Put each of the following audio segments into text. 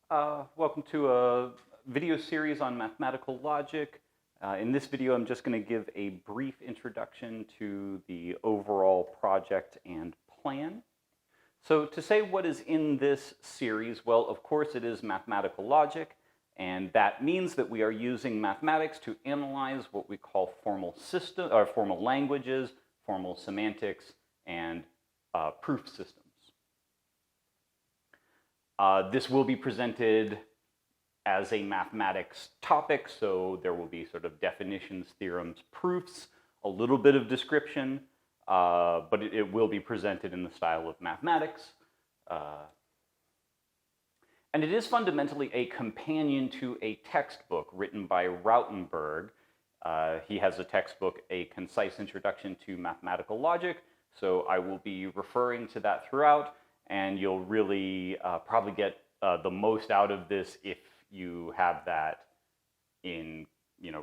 Welcome to a video series on mathematical logic. In this video, I'm just going to give a brief introduction to the overall project and plan. So to say what is in this series, well, of course it is mathematical logic, and that means that we are using mathematics to analyze what we call formal languages, formal semantics, and proof systems. This will be presented as a mathematics topic, so there will be sort of definitions, theorems, proofs, a little bit of description, but it will be presented in the style of mathematics. And it is fundamentally a companion to a textbook written by Rautenberg. He has a textbook, A Concise Introduction to Mathematical Logic, so I will be referring to that throughout. And you'll really probably get the most out of this if you have that in,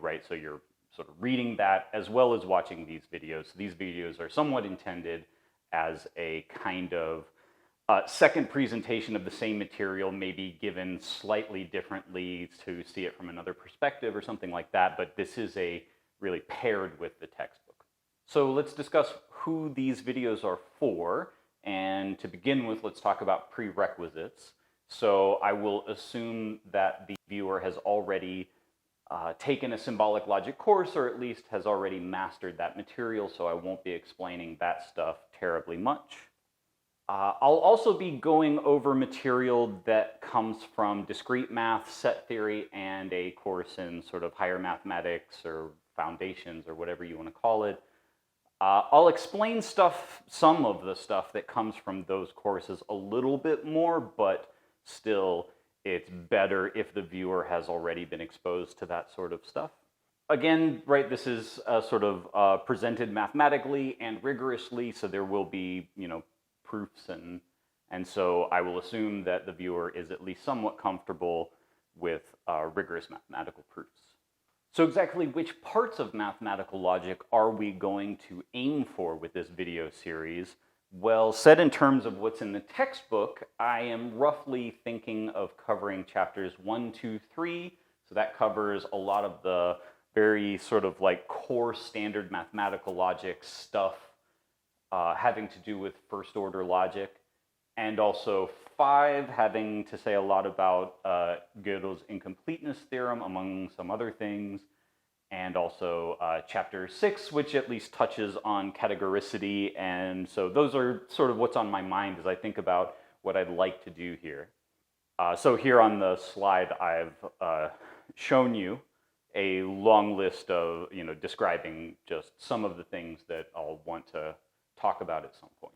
right? So you're sort of reading that as well as watching these videos. So these videos are somewhat intended as a kind of second presentation of the same material, maybe given slightly differently to see it from another perspective or something like that. But this is really paired with the textbook. So let's discuss who these videos are for. And to begin with, let's talk about prerequisites. So I will assume that the viewer has already taken a symbolic logic course, or at least has already mastered that material, so I won't be explaining that stuff terribly much. I'll also be going over material that comes from discrete math, set theory, and a course in sort of higher mathematics or foundations or whatever you want to call it. I'll explain some of the stuff that comes from those courses a little bit more, but still it's better if the viewer has already been exposed to that sort of stuff. Again, right, this is sort of presented mathematically and rigorously, so there will be, proofs, and so I will assume that the viewer is at least somewhat comfortable with rigorous mathematical proofs. So exactly which parts of mathematical logic are we going to aim for with this video series? Well, said in terms of what's in the textbook, I am roughly thinking of covering chapters 1, 2, 3. So that covers a lot of the very sort of like core standard mathematical logic stuff having to do with first order logic. And also 5 having to say a lot about Gödel's incompleteness theorem, among some other things. And also chapter 6, which at least touches on categoricity. And so those are sort of what's on my mind as I think about what I'd like to do here. So here on the slide, I've shown you a long list of, describing just some of the things that I'll want to talk about at some point.